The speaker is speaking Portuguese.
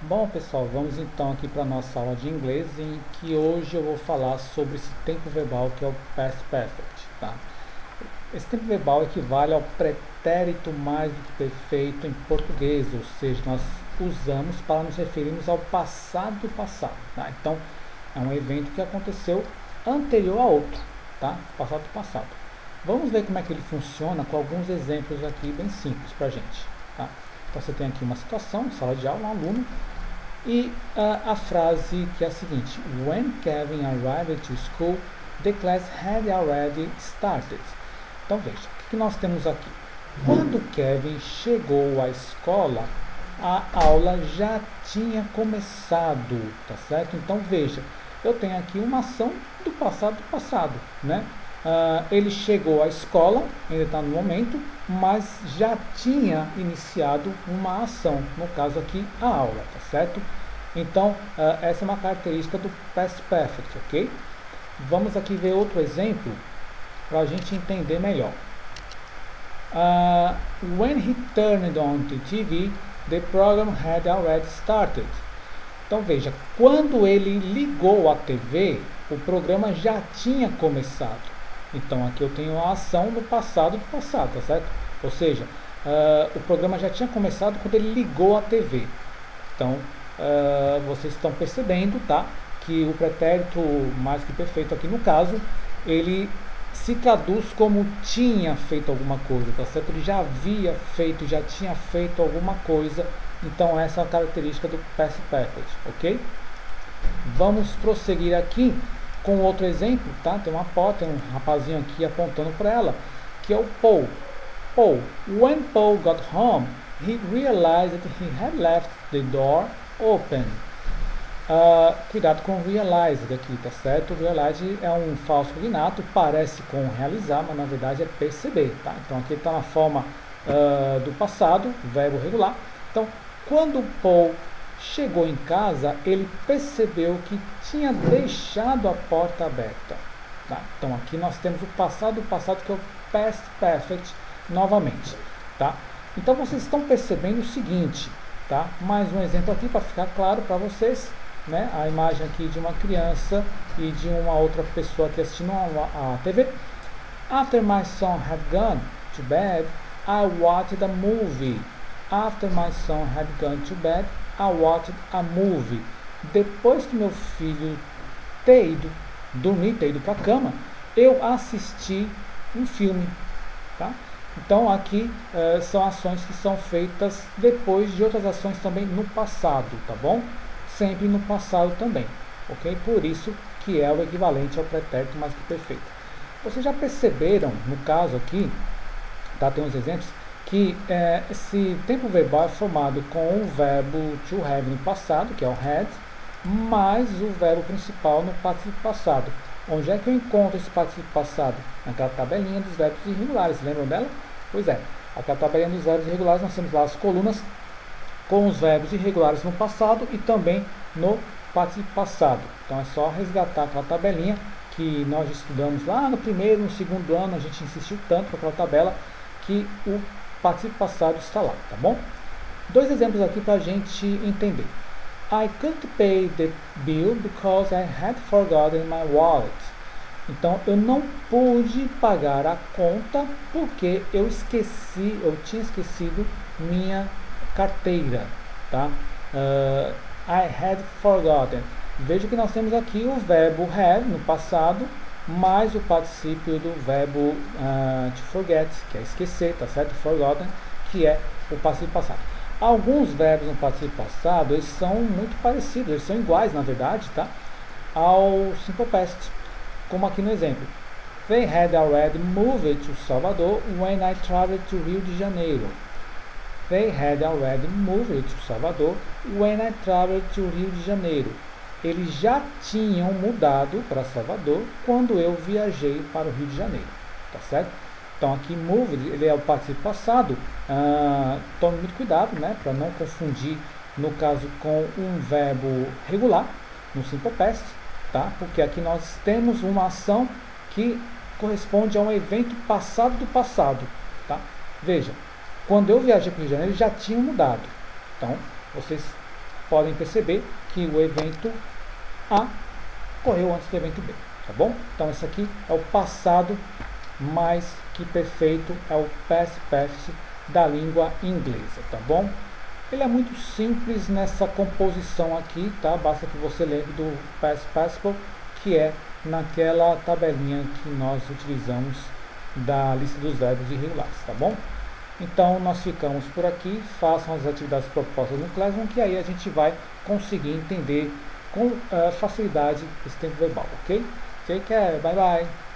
Bom, pessoal, vamos então aqui para a nossa aula de inglês, em que hoje eu vou falar sobre esse tempo verbal que é o past perfect, tá? Esse tempo verbal equivale ao pretérito mais do que perfeito em português, ou seja, nós usamos para nos referirmos ao passado do passado, tá? Então, é um evento que aconteceu anterior a outro, tá? Passado do passado. Vamos ver como é que ele funciona com alguns exemplos aqui bem simples para a gente, tá? Então, você tem aqui uma situação, sala de aula, um aluno, e a frase que é a seguinte: When Kevin arrived to school, the class had already started. Então veja, o que nós temos aqui? Quando Kevin chegou à escola, a aula já tinha começado, tá certo? Então veja, eu tenho aqui uma ação do passado, né? Ele chegou à escola, ainda está no momento, mas já tinha iniciado uma ação, no caso aqui a aula, tá certo? Então, essa é uma característica do past perfect, ok? Vamos aqui ver outro exemplo para a gente entender melhor. When he turned on the TV, the program had already started. Então veja, quando ele ligou a TV, o programa já tinha começado. Então aqui eu tenho a ação do passado, tá certo? Ou seja, o programa já tinha começado quando ele ligou a TV. Então, vocês estão percebendo, tá? Que o pretérito mais que perfeito aqui no caso, ele se traduz como tinha feito alguma coisa, tá certo? Ele já havia feito, já tinha feito alguma coisa. Então essa é a característica do past perfect, ok? Vamos prosseguir aqui com outro exemplo, tá? Tem um rapazinho aqui apontando para ela, que é o Paul. Paul, when Paul got home, he realized that he had left the door open. Cuidado com realized aqui, tá certo? Realized é um falso cognato, parece com realizar, mas na verdade é perceber, tá? Então aqui está na forma do passado, verbo regular. Então, quando Paul chegou em casa, ele percebeu que tinha deixado a porta aberta. Tá? Então aqui nós temos o passado que é o past perfect novamente. Tá? Então vocês estão percebendo o seguinte, tá? Mais um exemplo aqui para ficar claro para vocês, né? A imagem aqui de uma criança e de uma outra pessoa aqui assistindo a TV. After my son had gone to bed, I watched a movie. After my son had gone to bed, I watched a movie. Depois que meu filho ter ido dormir, ter ido para a cama, eu assisti um filme. Tá? Então aqui são ações que são feitas depois de outras ações também no passado, tá bom? Sempre no passado também, ok? Por isso que é o equivalente ao pretérito mais que perfeito. Vocês já perceberam, no caso aqui, tá? Tem uns exemplos, que esse tempo verbal é formado com o verbo to have no passado, que é o had, mais o verbo principal no particípio passado. Onde é que eu encontro esse particípio passado? Naquela tabelinha dos verbos irregulares, lembram dela? Pois é, aquela tabelinha dos verbos irregulares, nós temos lá as colunas com os verbos irregulares no passado e também no particípio passado. Então é só resgatar aquela tabelinha que nós estudamos lá no primeiro, no segundo ano, a gente insistiu tanto com aquela tabela que o particípio passado está lá, tá bom? Dois exemplos aqui para a gente entender. I couldn't pay the bill because I had forgotten my wallet. Então eu não pude pagar a conta porque eu tinha esquecido minha carteira, tá? I had forgotten. Veja que nós temos aqui o verbo have no passado mais o particípio do verbo to forget, que é esquecer, tá certo? Forgotten, que é o particípio passado. Alguns verbos no particípio passado, eles são muito parecidos, eles são iguais, na verdade, tá? Ao simple past, como aqui no exemplo. They had already moved to Salvador when I traveled to Rio de Janeiro. They had already moved to Salvador when I traveled to Rio de Janeiro. Eles já tinham mudado para Salvador quando eu viajei para o Rio de Janeiro, tá certo? Então aqui moved, ele é o particípio passado, tome muito cuidado, né, para não confundir no caso com um verbo regular, no simple past, tá? Porque aqui nós temos uma ação que corresponde a um evento passado do passado, tá? Veja, quando eu viajei para o Rio de Janeiro, eles já tinham mudado. Então, vocês podem perceber que o evento A ocorreu antes do evento B, tá bom? Então esse aqui é o passado mais que perfeito, é o past perfect da língua inglesa, tá bom? Ele é muito simples nessa composição aqui, tá? Basta que você lembre do past participle, que é naquela tabelinha que nós utilizamos da lista dos verbos irregulares, tá bom? Então nós ficamos por aqui, façam as atividades propostas no Classroom, que aí a gente vai conseguir entender com facilidade esse tempo verbal, ok? Take care, bye bye!